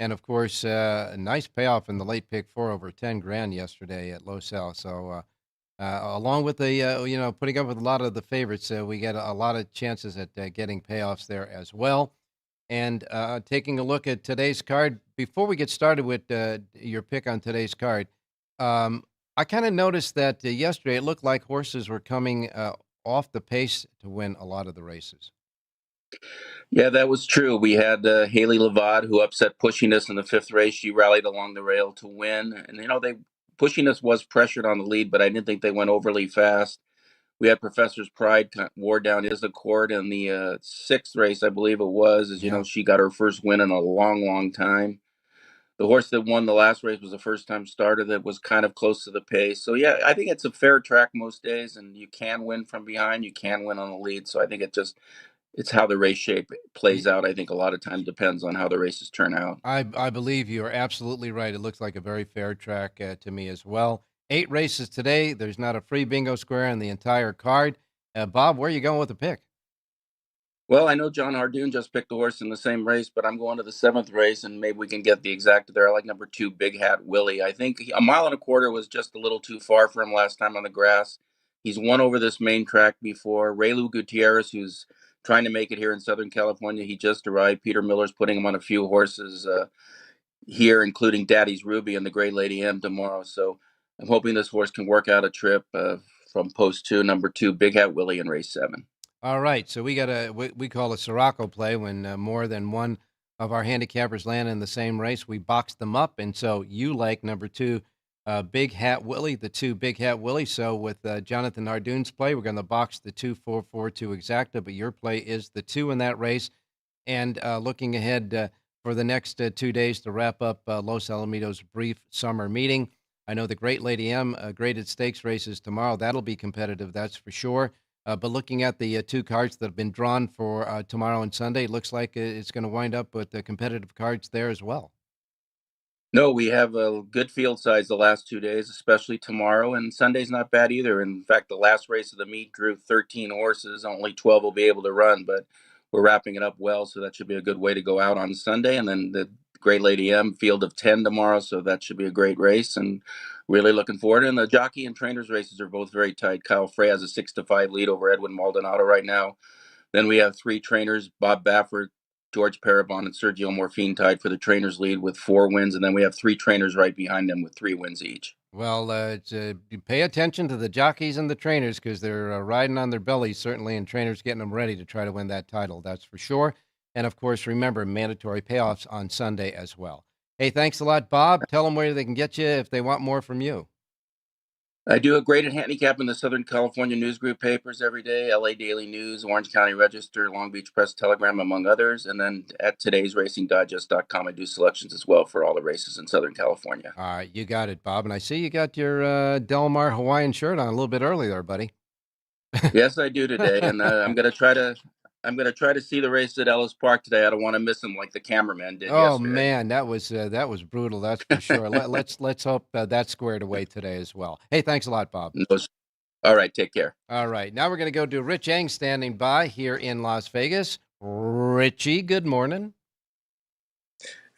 And of course, a nice payoff in the late pick four over 10 grand yesterday at Los Al. So along with the putting up with a lot of the favorites, we get a lot of chances at getting payoffs there as well. And taking a look at today's card, before we get started with your pick on today's card, I kind of noticed that yesterday it looked like horses were coming off the pace to win a lot of the races. Yeah, that was true. We had Haley Levad, who upset Pushiness in the fifth race. She rallied along the rail to win. And, Pushiness was pressured on the lead, but I didn't think they went overly fast. We had Professor's Pride wore down Issacord in the sixth race, I believe it was. As you know, she got her first win in a long, long time. The horse that won the last race was a first-time starter that was kind of close to the pace. So, yeah, I think it's a fair track most days, and you can win from behind. You can win on the lead. So I think it's how the race shape plays out. I think a lot of time depends on how the races turn out. I believe you are absolutely right. It looks like a very fair track to me as well. 8 races today. There's not a free bingo square in the entire card. Bob, where are you going with the pick? Well, I know John Hardoon just picked a horse in the same race, but I'm going to the seventh race, and maybe we can get the exact there. I like number 2, Big Hat Willie. I think a mile and a quarter was just a little too far for him last time on the grass. He's won over this main track before. Raylu Gutierrez, who's trying to make it here in Southern California, he just arrived. Peter Miller's putting him on a few horses here, including Daddy's Ruby and the Great Lady M tomorrow. So I'm hoping this horse can work out a trip from post 2, number 2, Big Hat Willie in race 7. All right, so we got we call a Siraco play when more than one of our handicappers land in the same race. We box them up, and so you like number 2, Big Hat Willie, the 2 Big Hat Willie. So with Jonathan Hardoon's play, we're going to box the 2-4-4-2 exacta, but your play is the 2 in that race. And looking ahead for the next 2 days to wrap up Los Alamitos' brief summer meeting, I know the Great Lady M graded stakes races tomorrow. That'll be competitive, that's for sure. But looking at the 2 cards that have been drawn for tomorrow and Sunday, it looks like it's going to wind up with the competitive cards there as well. No, we have a good field size the last 2 days, especially tomorrow, and Sunday's not bad either. In fact, the last race of the meet drew 13 horses. Only 12 will be able to run, but we're wrapping it up well, so that should be a good way to go out on Sunday. And then the Great Lady M field of 10 tomorrow, so that should be a great race, and really looking forward. And the jockey and trainers races are both very tight. Kyle Frey has a 6-5 lead over Edwin Maldonado right now. Then we have 3 trainers, Bob Baffert, George Parabon, and Sergio Morfin tied for the trainers lead with 4 wins. And then we have 3 trainers right behind them with 3 wins each. Well, you pay attention to the jockeys and the trainers because they're riding on their bellies, certainly, and trainers getting them ready to try to win that title. That's for sure. And, of course, remember, mandatory payoffs on Sunday as well. Hey, thanks a lot, Bob. Tell them where they can get you if they want more from you. I do a graded handicap in the Southern California News Group papers every day, LA Daily News, Orange County Register, Long Beach Press Telegram, among others. And then at today'sracingdigest.com, I do selections as well for all the races in Southern California. All right, you got it, Bob. And I see you got your Del Mar Hawaiian shirt on a little bit early there, buddy. Yes, I do today. And I'm going to try to see the race at Ellis Park today. I don't want to miss him like the cameraman did yesterday. Man, that was brutal. That's for sure. Let's hope that's squared away today as well. Hey, thanks a lot, Bob. All right, take care. All right, now we're going to go to Rich Ang standing by here in Las Vegas. Richie, good morning.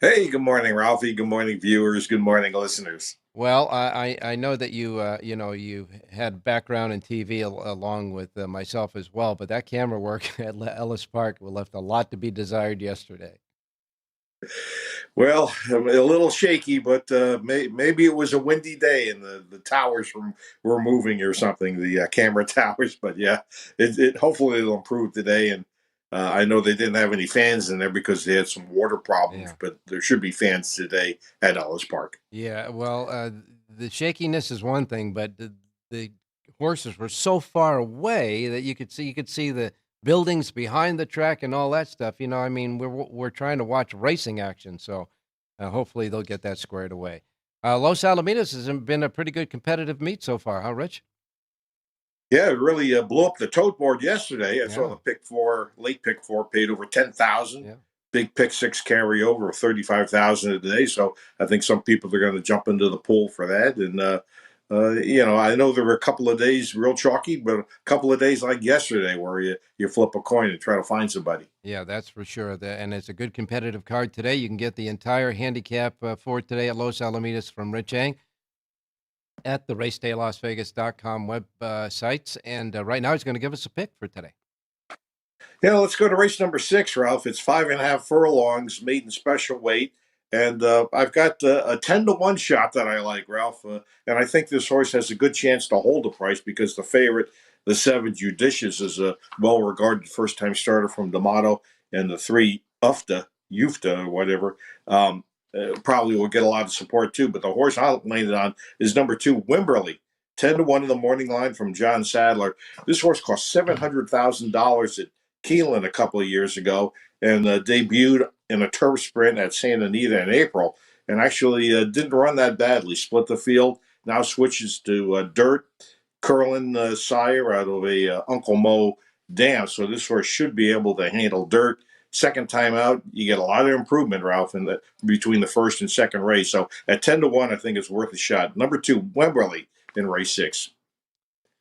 Hey, good morning, Ralphie. Good morning, viewers. Good morning, listeners. Well, I know that you had background in TV along with myself as well, but that camera work at Ellis Park left a lot to be desired yesterday. Well, a little shaky, but maybe it was a windy day and the towers were moving or something, the camera towers. But yeah, hopefully it'll improve today. And I know they didn't have any fans in there because they had some water problems, but there should be fans today at Ellis Park. Yeah, well, the shakiness is one thing, but the horses were so far away that you could see the buildings behind the track and all that stuff. I mean, we're trying to watch racing action, so hopefully they'll get that squared away. Los Alamitos has been a pretty good competitive meet so far, huh, Rich? Yeah, it really blew up the tote board yesterday. I saw the late pick four paid over 10,000. Yeah. Big pick six carryover of 35,000 a day. So I think some people are going to jump into the pool for that. And I know there were a couple of days real chalky, but a couple of days like yesterday where you flip a coin and try to find somebody. Yeah, that's for sure. And it's a good competitive card today. You can get the entire handicap for today at Los Alamitos from Rich Ang at the racedaylasvegas.com websites. And right now he's going to give us a pick for today. Yeah, let's go to race number 6, Ralph. It's 5.5 furlongs, maiden special weight. And I've got a 10-1 shot that I like, Ralph. And I think this horse has a good chance to hold the price because the favorite, the 7 Judicious, is a well-regarded first-time starter from D'Amato. And the 3 Ufta, or whatever, probably will get a lot of support too. But the horse I'll land on is number 2, Wimberley. 10-1 in the morning line from John Sadler. This horse cost $700,000 at Keelan a couple of years ago and debuted in a turf sprint at Santa Anita in April and actually didn't run that badly. Split the field, now switches to dirt. Curlin sire out of a Uncle Mo dam. So this horse should be able to handle dirt. Second time out, you get a lot of improvement, Ralph, between the first and second race. So at 10-1, I think it's worth a shot. Number 2, Wimberley in race 6.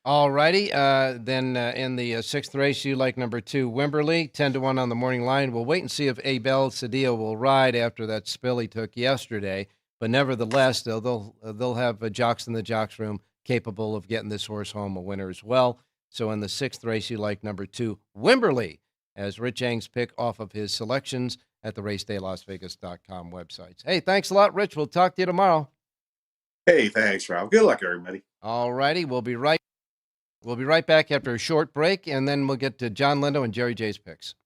All righty. Then in the 6th race, you like number 2, Wimberley, 10-1 on the morning line. We'll wait and see if Abel Cedillo will ride after that spill he took yesterday. But nevertheless, they'll have jocks in the jocks room capable of getting this horse home a winner as well. So in the 6th race, you like number 2, Wimberley, as Rich Ang's pick off of his selections at the racedaylasvegas.com websites. Hey, thanks a lot, Rich. We'll talk to you tomorrow. Hey, thanks, Ralph. Good luck, everybody. All righty. We'll be right back after a short break, and then we'll get to John Lindo and Jerry J's picks.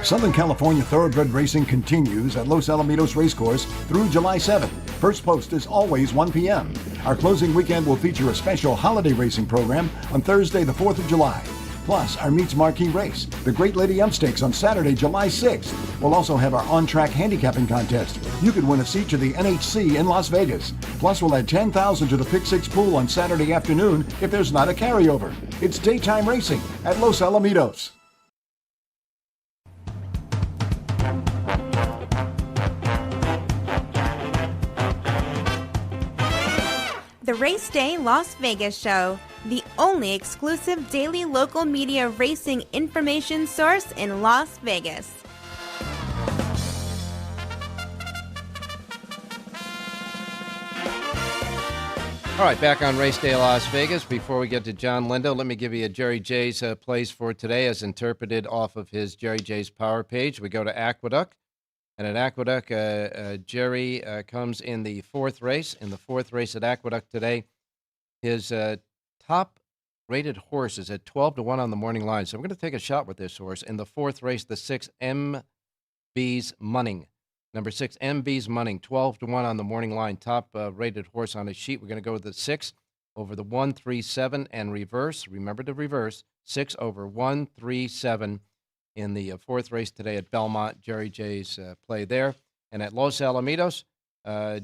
Southern California Thoroughbred Racing continues at Los Alamitos Racecourse through July 7th. First post is always 1 p.m. Our closing weekend will feature a special holiday racing program on Thursday, the 4th of July. Plus, our meets marquee race, the Great Lady M Stakes on Saturday, July 6th. We'll also have our on-track handicapping contest. You could win a seat to the NHC in Las Vegas. Plus, we'll add $10,000 to the Pick 6 pool on Saturday afternoon if there's not a carryover. It's daytime racing at Los Alamitos. The Race Day Las Vegas Show, the only exclusive daily local media racing information source in Las Vegas. All right, back on Race Day Las Vegas. Before we get to John Lindo, let me give you a Jerry J's plays for today as interpreted off of his Jerry J's Power page. We go to Aqueduct. And at Aqueduct, Jerry comes in the 4th race. In the 4th race at Aqueduct today, his top-rated horse is at 12-1 on the morning line. So I'm going to take a shot with this horse. In the 4th race, the 6 MB's Munning. Number 6, MB's Munning, 12-1 on the morning line. Top-rated horse on his sheet. We're going to go with the 6 over the 1, 3, 7, and reverse. Remember to reverse. 6 over 1, 3, 7. In the 4th race today at Belmont, Jerry J's play there. And at Los Alamitos,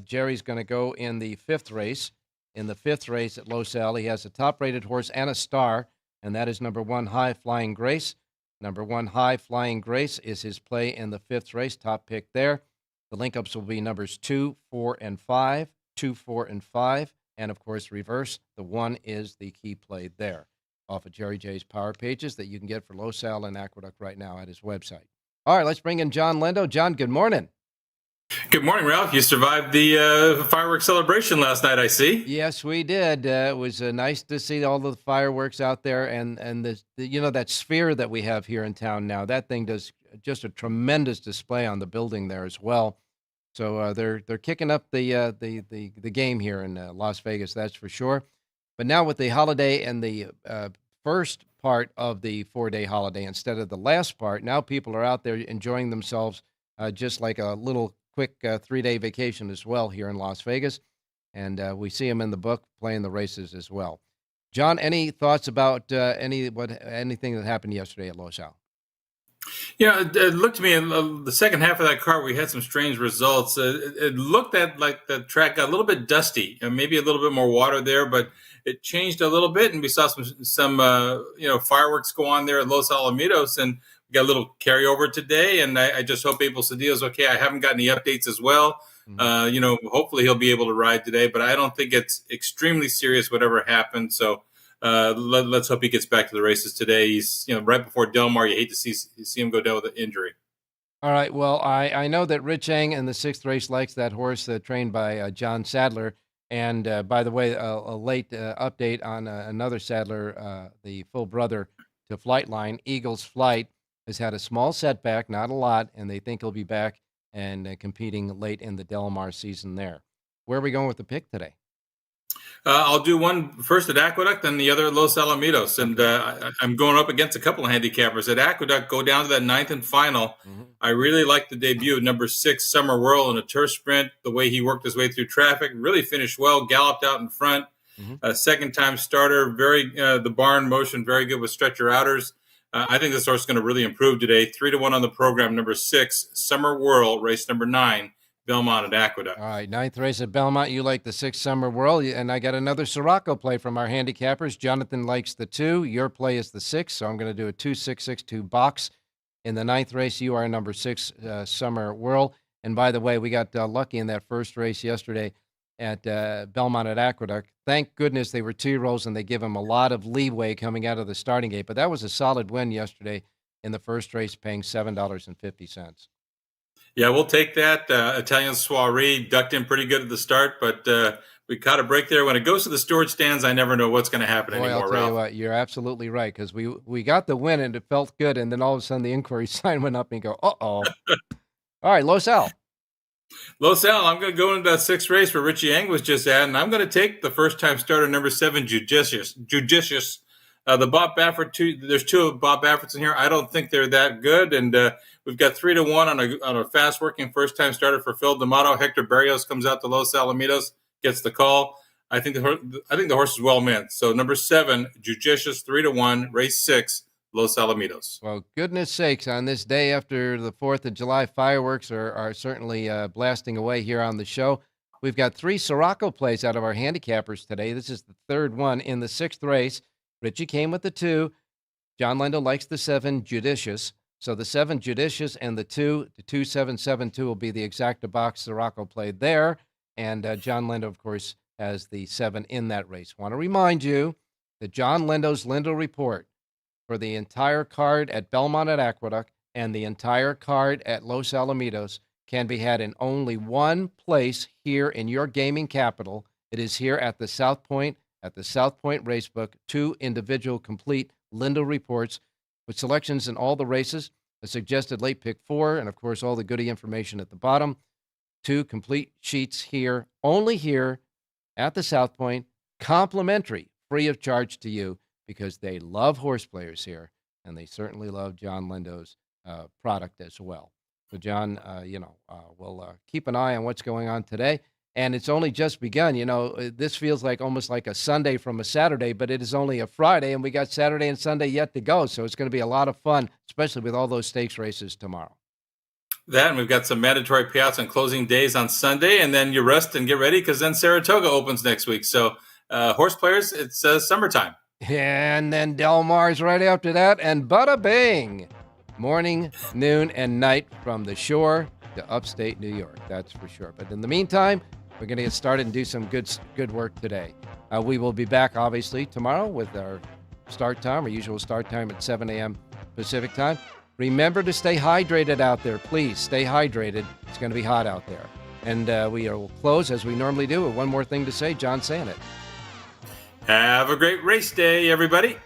Jerry's going to go in the 5th race. In the 5th race at Los Al, he has a top-rated horse and a star, and that is number 1, High Flying Grace. Number 1, High Flying Grace is his play in the 5th race, top pick there. The link-ups will be numbers 2, 4, and 5, 2, 4, and 5, and, of course, reverse. The 1 is the key play there, off of Jerry J's Power pages that you can get for Los Al and Aqueduct right now at his website. All right, let's bring in John Lindo. John, good morning. Good morning, Ralph. You survived the fireworks celebration last night, I see. Yes, we did. It was nice to see all the fireworks out there, and that sphere that we have here in town now. That thing does just a tremendous display on the building there as well. So they're kicking up the game here in Las Vegas, that's for sure. But now with the holiday and the first part of the 4-day holiday instead of the last part, now people are out there enjoying themselves just like a little quick 3-day vacation as well here in Las Vegas. And we see them in the book playing the races as well. John, any thoughts about anything that happened yesterday at Los Al? Yeah, it looked to me in the second half of that car, we had some strange results. It looked like the track got a little bit dusty, maybe a little bit more water there, but it changed a little bit, and we saw some fireworks go on there at Los Alamitos, and we got a little carryover today. And I just hope Abel Cedillo's okay. I haven't got any updates as well. Hopefully he'll be able to ride today, but I don't think it's extremely serious, whatever happened. So let's hope he gets back to the races today. He's, right before Del Mar. You hate to see him go down with an injury. All right. Well, I know that Rich Ang in the 6th race likes that horse trained by John Sadler. And by the way, a late update on another Sadler, the full brother to Flightline, Eagles Flight, has had a small setback, not a lot, and they think he'll be back and competing late in the Del Mar season there. Where are we going with the pick today? I'll do one first at Aqueduct and the other at Los Alamitos. And I'm going up against a couple of handicappers. At Aqueduct, go down to that 9th and final. I really like the debut of number 6, Summer Whirl, in a turf sprint. The way he worked his way through traffic, really finished well, galloped out in front. Second-time starter, the barn motion, very good with stretcher outers. I think this horse is going to really improve today. 3-1 on the program, number 6, Summer Whirl, race number 9. Belmont at Aqueduct. All right, 9th race at Belmont. You like the 6 Summer Whirl, and I got another Siraco play from our handicappers. Jonathan likes the 2. Your play is the 6, so I'm going to do a 2-6-6-2 box. In the 9th race, you are number 6 Summer Whirl. And by the way, we got lucky in that first race yesterday at Belmont at Aqueduct. Thank goodness they were 2-year-olds, and they give them a lot of leeway coming out of the starting gate. But that was a solid win yesterday in the first race, paying $7.50. Yeah, we'll take that. Italian Soiree ducked in pretty good at the start, but we caught a break there. When it goes to the storage stands, I never know what's going to happen anymore, I'll tell you what, you're absolutely right, because we got the win, and it felt good, and then all of a sudden the inquiry sign went up, and you go, uh-oh. All right, Los Al. Los Al, I'm going to go into that 6th race where Richie Ang was just at, and I'm going to take the first-time starter, number 7, Judicious. The Bob Baffert, there's 2 of Bob Bafferts in here. I don't think they're that good, and we've got 3-1 on a fast-working first-time starter for Phil D'Amato. Hector Barrios comes out to Los Alamitos, gets the call. I think the horse is well meant. So number 7, Judicious, 3-1, race 6, Los Alamitos. Well, goodness sakes, on this day after the 4th of July, fireworks are certainly blasting away here on the show. We've got 3 Siraco plays out of our handicappers today. This is the 3rd one in the 6th race. Richie came with the 2. John Lendo likes the 7, Judicious. So the 7, Judicious, and the 2, the 2-7-7-2 will be the exacta box Siraco played there. And John Lendo, of course, has the 7 in that race. Want to remind you that John Lendo's Lendo report for the entire card at Belmont at Aqueduct and the entire card at Los Alamitos can be had in only one place here in your gaming capital. It is here at the South Point Racebook, 2 individual complete Lendo reports with selections in all the races, a suggested late pick 4, and of course all the goodie information at the bottom. 2 complete sheets here, only here at the South Point, complimentary, free of charge to you, because they love horse players here, and they certainly love John Lendo's product as well. So John, we'll keep an eye on what's going on today. And it's only just begun. This feels like almost like a Sunday from a Saturday, but it is only a Friday, and we got Saturday and Sunday yet to go. So it's going to be a lot of fun, especially with all those stakes races tomorrow. That, and we've got some mandatory payouts on closing days on Sunday, and then you rest and get ready because then Saratoga opens next week. So horse players, it's summertime. And then Del Mar's right after that, and bada bing. Morning, noon, and night from the shore to upstate New York, that's for sure. But in the meantime, we're going to get started and do some good work today. We will be back, obviously, tomorrow with our usual start time at 7 a.m. Pacific time. Remember to stay hydrated out there. Please stay hydrated. It's going to be hot out there. And we will close, as we normally do, with one more thing to say. John Sanet. Have a great race day, everybody.